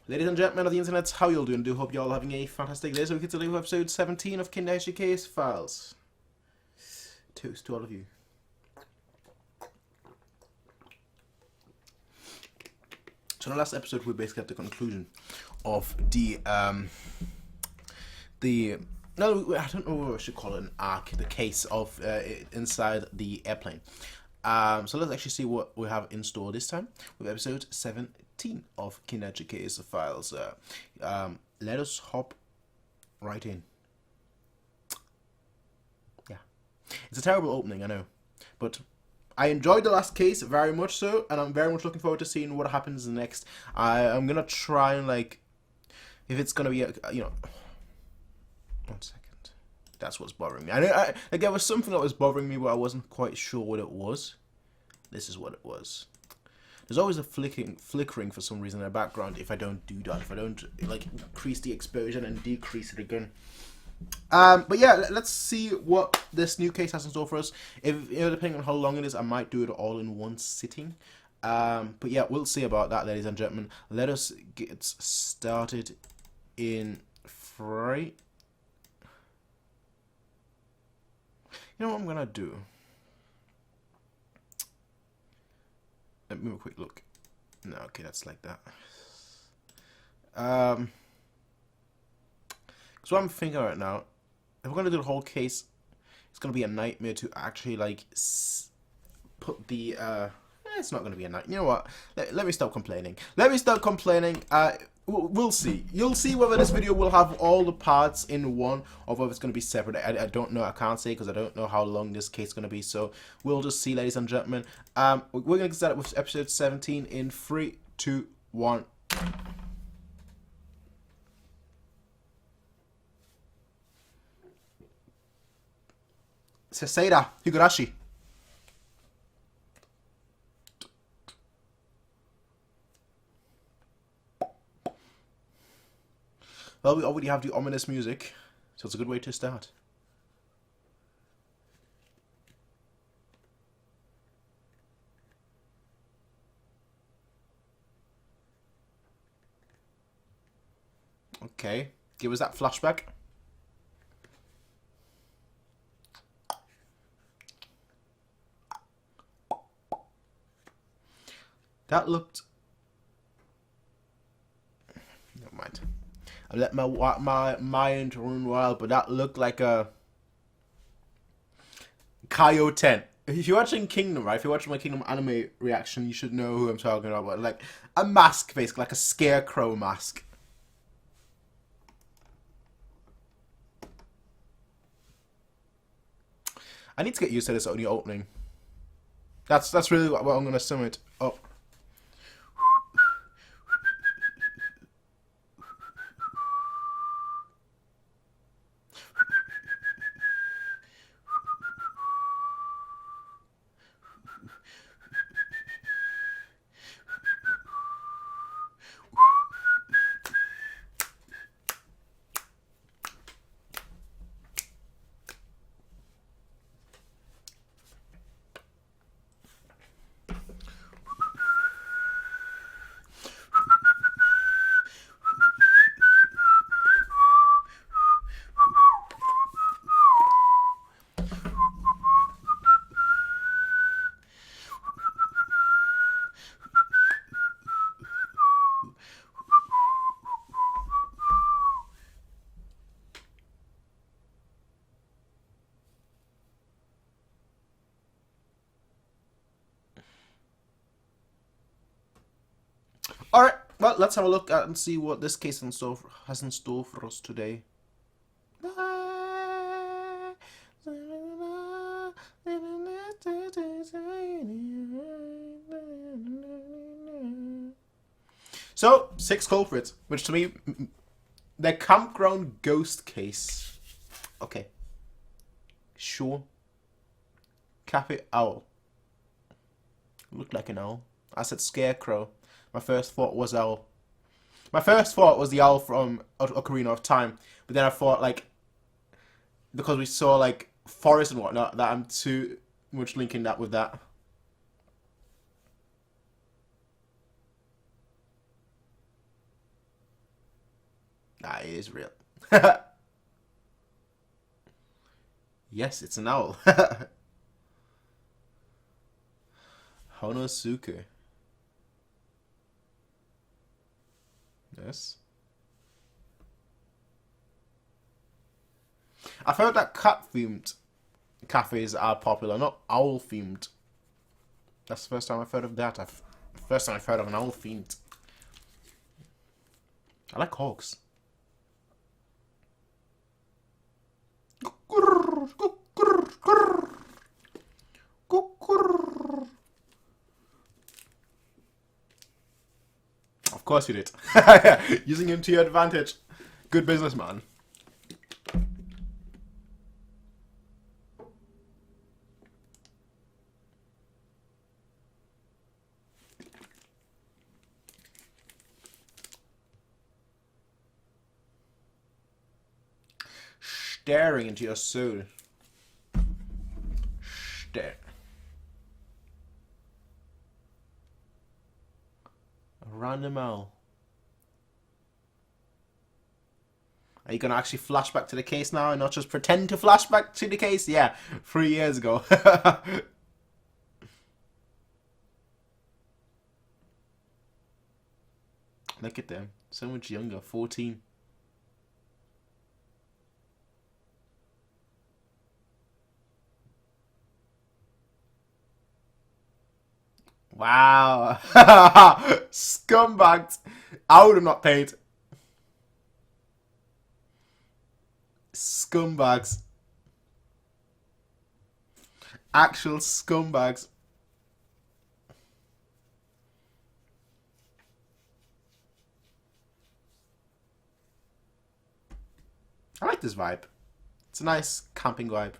Ladies and gentlemen of the internet, how y'all doing? I do hope y'all having a fantastic day. So we get to leave episode 17 of Kindaichi Case Files. Toast to all of you. So in the last episode, we basically had the conclusion of no, I don't know what I should call it, an arc, the case of inside the airplane. So let's actually see what we have in store this time with episode 17 of Kindaichi Case Files. Let us hop right in. Yeah, it's a terrible opening, I know, but I enjoyed the last case very much so, and I'm very much looking forward to seeing what happens next. I'm gonna try and if it's gonna be one second. That's what's bothering me. Like there was something that was bothering me, but I wasn't quite sure what it was. This is what it was. There's always a flickering for some reason in the background if I don't do that. If I don't increase the exposure and decrease it again. But yeah, let's see what this new case has in store for us. If depending on how long it is, I might do it all in one sitting. But yeah, we'll see about that, ladies and gentlemen. Let us get started in 3. You know what I'm gonna do? Let me have a quick look. No, okay, that's like that. So what I'm thinking right now, if we're gonna do the whole case, it's gonna be a nightmare to actually put the it's not gonna be a night. You know what? Let me stop complaining. Let me stop complaining. We'll see. You'll see whether this video will have all the parts in one or whether it's going to be separate. I don't know. I can't say because I don't know how long this case is going to be. So we'll just see, ladies and gentlemen. We're going to get started with episode 17 in 3, 2, 1. Seseira Higurashi. Well, we already have the ominous music, so it's a good way to start. Okay, give us that flashback. That looked... Never mind. I let my mind run wild, but that looked like a Kaio-ten. If you're watching Kingdom, right? If you're watching my Kingdom anime reaction, you should know who I'm talking about. But like a mask, basically, like a scarecrow mask. I need to get used to this only opening. That's really what I'm gonna sum it up. Alright, well, let's have a look at and see what this case has in store for us today. So, 6 culprits, which to me, the campground ghost case. Okay. Sure. Cafe owl. Looked like an owl. I said scarecrow. My first thought was owl. My first thought was the owl from Ocarina of Time. But then I thought, because we saw, forest and whatnot, that I'm too much linking that with that. Ah, it is real. Yes, it's an owl. Honosuke. Yes. I've heard that cat-themed cafes are popular, not owl-themed. That's the first time I've heard of that. First time I've heard of an owl-themed. I like hogs. Of course you did. Using him to your advantage. Good businessman. Staring into your soul. Stare. A random owl. Are you gonna actually flash back to the case now and not just pretend to flash back to the case? Yeah, 3 years ago. Look at them. So much younger. 14. Wow. Scumbags. I would have not paid. Scumbags. Actual scumbags. I like this vibe. It's a nice camping vibe.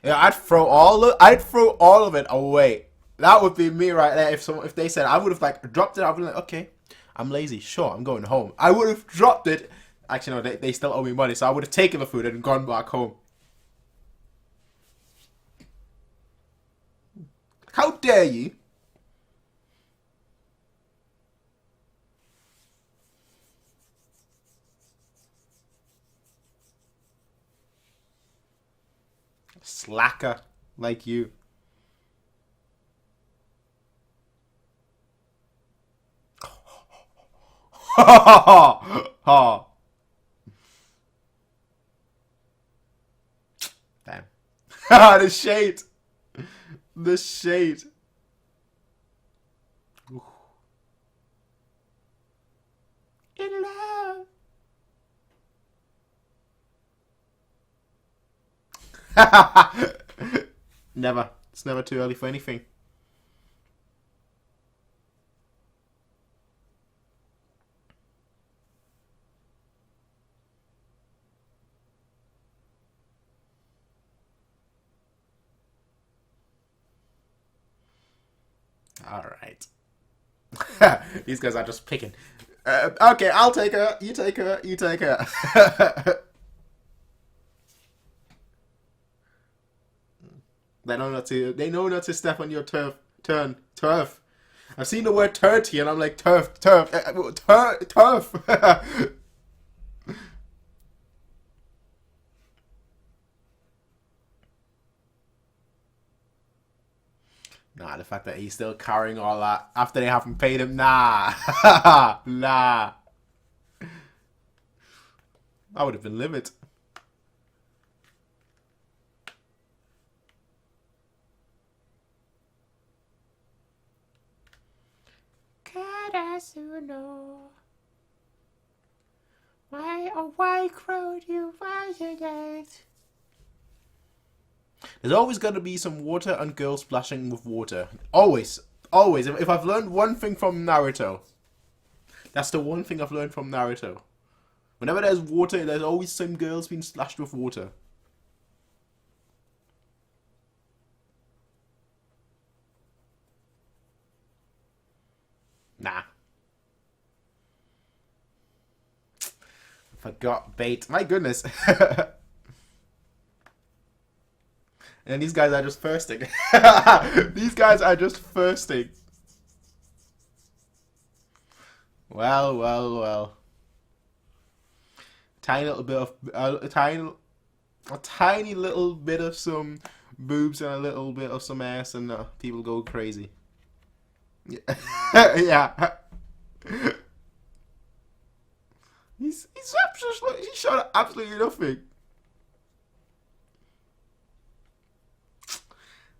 Yeah, I'd throw all of it away. That would be me right there. If they said, I would have like dropped it. I would be like, okay, I'm lazy. Sure, I'm going home. I would have dropped it. Actually, no, they still owe me money, so I would have taken the food and gone back home. How dare you? Slacker like you. Ha! Damn. The shade. The shade. In love. Never. It's never too early for anything. Alright. These guys are just picking. Okay, I'll take her. You take her. You take her. They know not to step on your turf. I've seen the word turkey and I'm like turf. Nah, the fact that he's still carrying all that after they haven't paid him, nah. Nah. I would have been livid. Karasuno. Why crowd you violate? There's always going to be some water and girls splashing with water. Always. Always. If I've learned one thing from Naruto, that's the one thing I've learned from Naruto. Whenever there's water, there's always some girls being splashed with water. Nah. Forgot bait. My goodness. And these guys are just thirsting. These guys are just thirsting. Well, well, well. Tiny little bit of a tiny little bit of some boobs and a little bit of some ass, and people go crazy. Yeah. Yeah. He's absolutely, he showed absolutely nothing.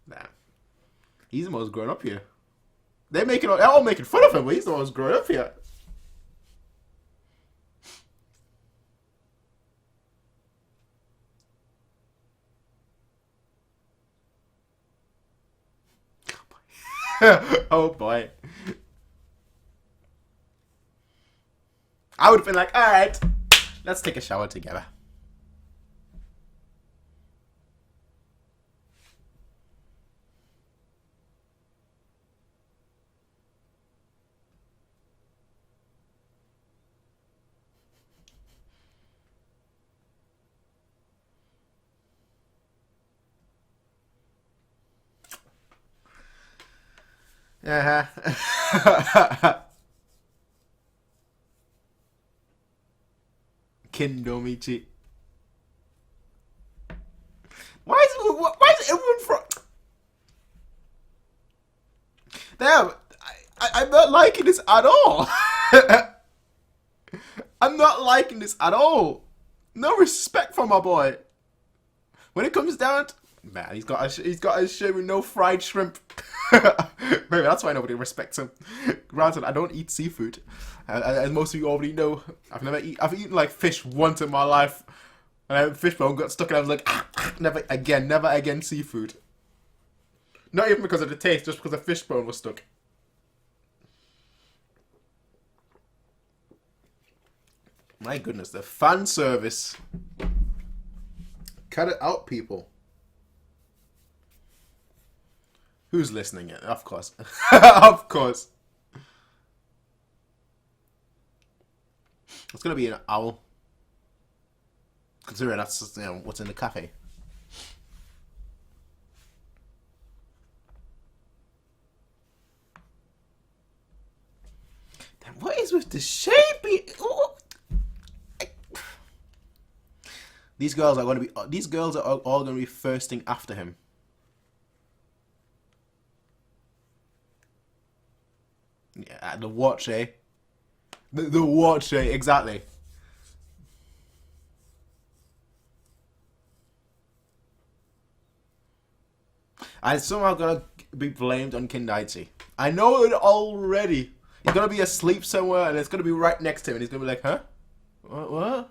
Nah. He's the most grown up here. They're all making fun of him, but he's the most grown up here. Oh boy. I would have been like, alright, let's take a shower together. Uh-huh. Kindaichi. Why is everyone from? Damn, I'm not liking this at all. I'm not liking this at all. No respect for my boy. When it comes down to, man, he's got a shirt with no fried shrimp. Maybe that's why nobody respects him. Granted, I don't eat seafood, as most of you already know. I've eaten like fish once in my life, and a fish bone got stuck, and I was like, never again seafood. Not even because of the taste, just because the fish bone was stuck. My goodness, the fan service. Cut it out, people. Who's listening? Of course. Of course. It's gonna be an owl. Considering that's just, what's in the cafe. Damn, what is with the shaping? These girls are all gonna be thirsting after him. Yeah, the watch, eh? The watch, eh? Exactly. I'm somehow gonna be blamed on Kindaichi. I know it already. He's gonna be asleep somewhere, and it's gonna be right next to him, and he's gonna be like, huh? What?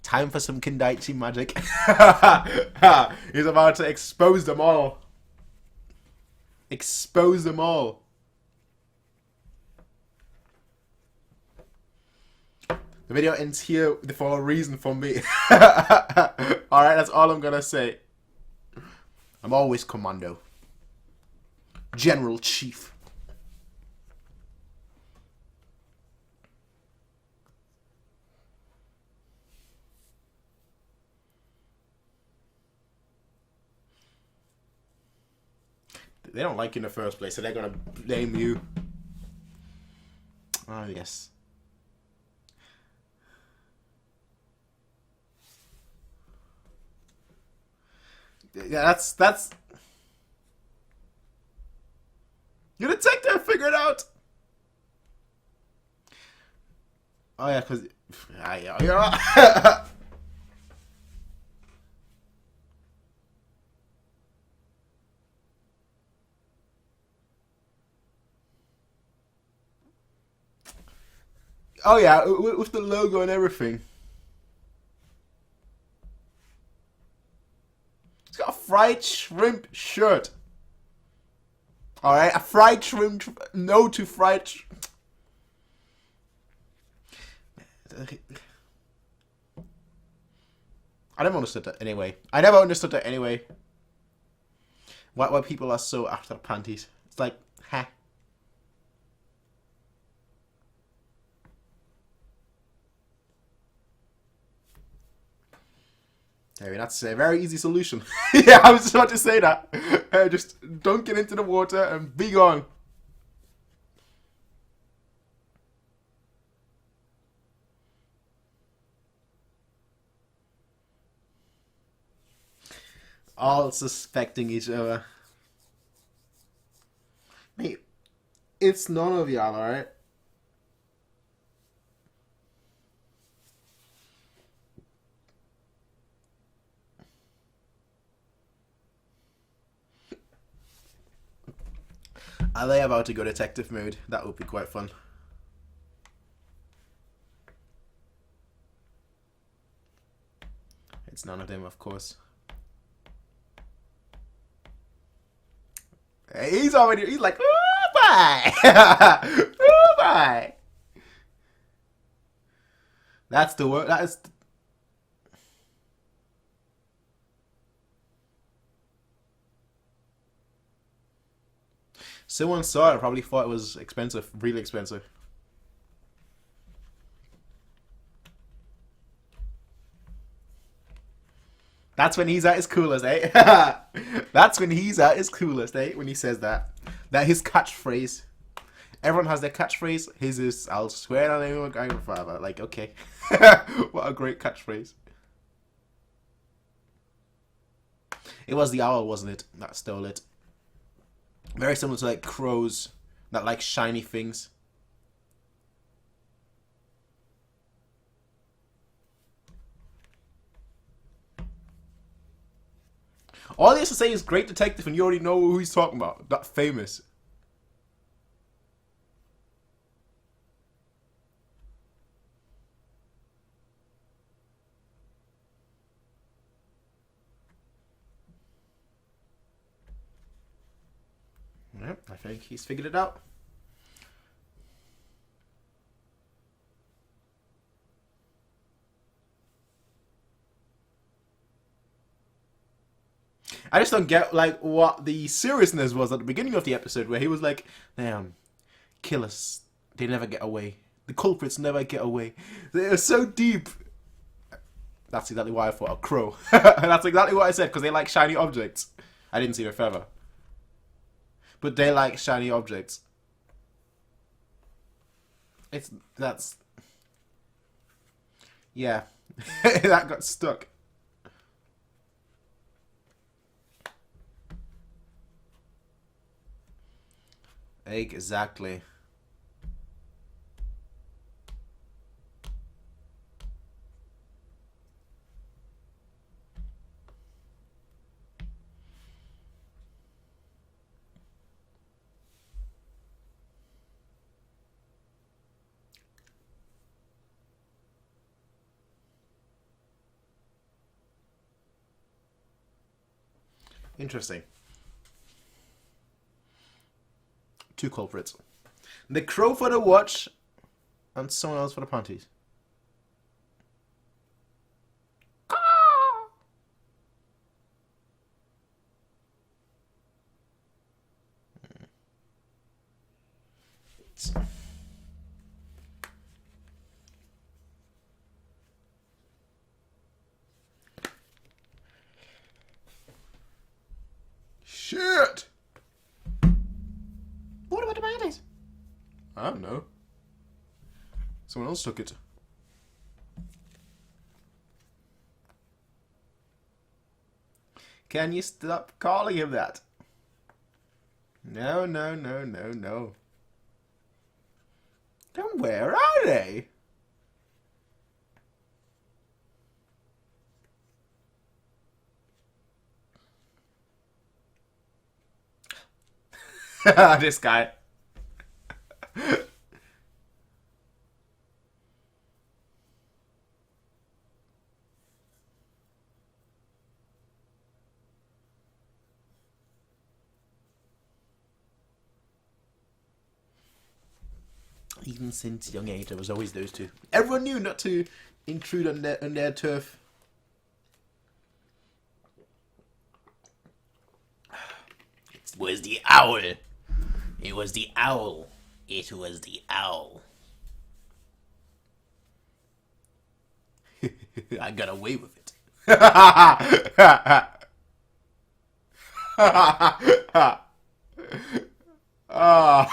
Time for some Kindaichi magic. He's about to expose them all. Expose them all. The video ends here for a reason for me. Alright, that's all I'm gonna say. I'm always commando. General Chief. They don't like you in the first place, so they're gonna blame you. Oh, yes. Yeah, that's... You're gonna take that, figure it out! Oh, yeah, because... Yeah. Oh yeah, with the logo and everything. It's got a fried shrimp shirt. Alright, a fried shrimp... No to fried... I never understood that anyway. I never understood that anyway. Why people are so after panties. It's like, huh. Anyway, that's a very easy solution. Yeah, I was just about to say that. Just dunk it into the water and be gone. All suspecting each other. Mate, it's none of y'all, alright? Are they about to go detective mode? That would be quite fun. It's none of them, of course. He's like, oh, bye! Oh, bye! That's the word. That is. Someone saw it, probably thought it was expensive, really expensive. That's when he's at his coolest, eh? That's when he's at his coolest, eh? When he says that. That his catchphrase. Everyone has their catchphrase. His is, I'll swear on anyone going for father. Like, okay. What a great catchphrase. It was the owl, wasn't it? That stole it. Very similar to like crows that like shiny things. All he has to say is great detective and you already know who he's talking about. That famous. Yep, I think he's figured it out. I just don't get like what the seriousness was at the beginning of the episode where he was like, "Damn, killers, they never get away. The culprits never get away. They're so deep." That's exactly why I thought a crow. That's exactly what I said because they like shiny objects. I didn't see their feather, but they like shiny objects. That's yeah, that got stuck. Exactly. Interesting. Two culprits. The crow for the watch, and someone else for the panties. Shit! What about the panties? I don't know. Someone else took it. Can you stop calling him that? No, no, no, no, no. Then where are they? This guy. even since young age, there was always those two. Everyone knew not to intrude on their turf. It was the owl. It was the owl. It was the owl. I got away with it. Oh,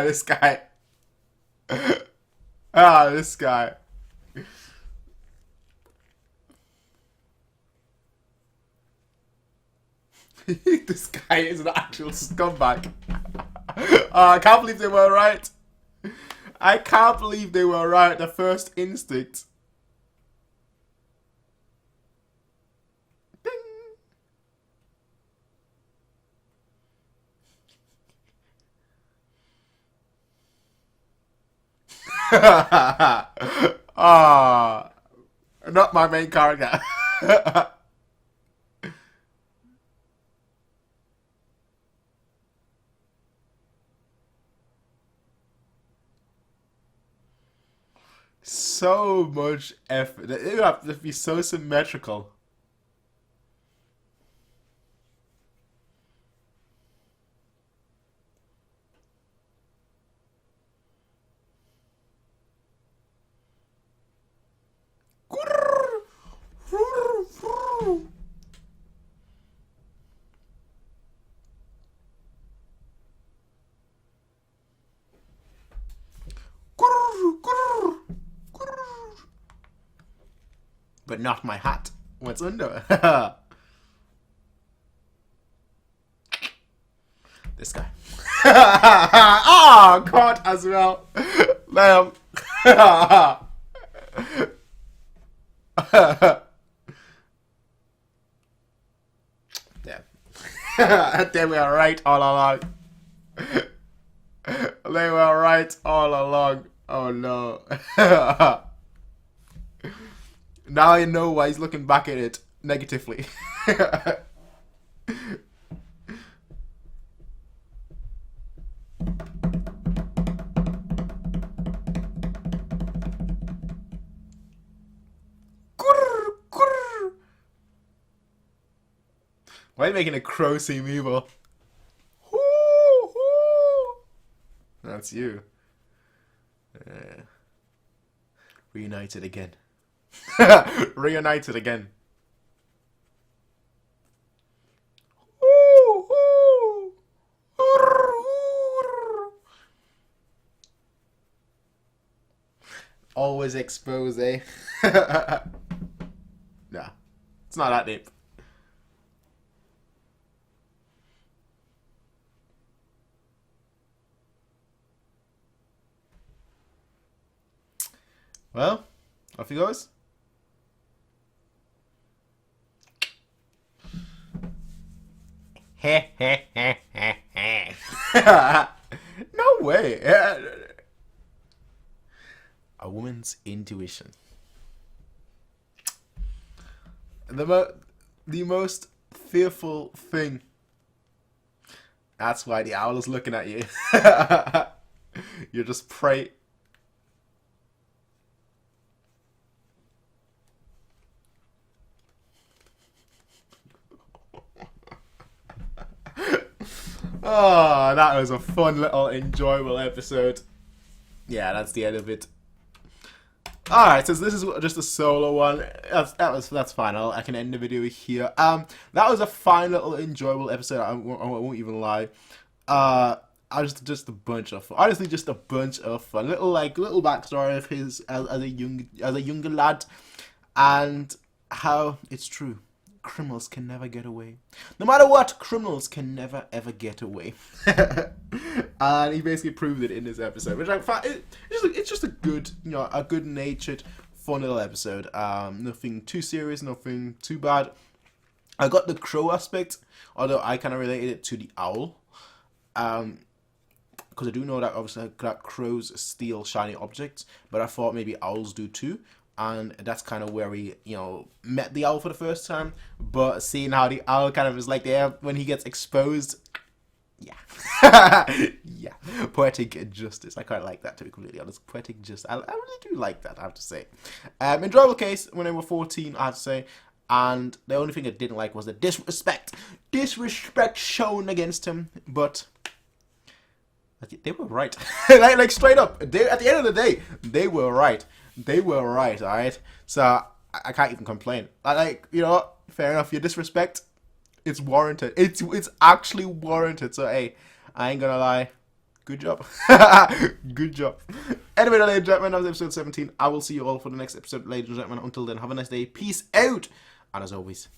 this guy. This guy. This guy is an actual scumbag. I can't believe they were right. I can't believe they were right. The first instinct. Ding. Not my main character. So much effort. It would have to be so symmetrical. But not my hat. What's under? This guy. Oh, caught as well. Lamb. Yeah. They were right all along. They were right all along. Oh no. Now I know why he's looking back at it negatively. Why are you making a crow seem evil? That's you. Reunited again. Reunited again. Always expose, eh? Nah, it's not that deep. Well, off he goes. No way. A woman's intuition. The most fearful thing. That's why the owl is looking at you. You're just prey. Oh, that was a fun little enjoyable episode. Yeah, that's the end of it. Alright, so this is just a solo one. That's fine. I can end the video here. That was a fine little enjoyable episode. I won't even lie. I just a bunch of fun. Honestly, just a bunch of fun. Little backstory of his as a younger lad, and how it's true. Criminals can never get away. No matter what, criminals can never ever get away. And he basically proved it in this episode, which I find it's just a good, a good-natured, fun little episode. Nothing too serious, nothing too bad. I got the crow aspect, although I kind of related it to the owl. Because I do know that obviously that crows steal shiny objects, but I thought maybe owls do too. And that's kind of where we, met the owl for the first time. But seeing how the owl kind of is like there when he gets exposed, Yeah. Yeah. Poetic justice. I quite like that, to be completely honest. Poetic justice. I really do like that, I have to say. Enjoyable case when they were 14, I have to say. And the only thing I didn't like was the disrespect. Disrespect shown against him. But they were right. like straight up. At the end of the day, they were right. They were right, alright? So I can't even complain. Like, you know what? Fair enough. Your disrespect, it's warranted. It's actually warranted. So hey, I ain't gonna lie. Good job. Good job. Anyway, ladies and gentlemen, that was episode 17. I will see you all for the next episode, ladies and gentlemen. Until then, have a nice day. Peace out. And as always,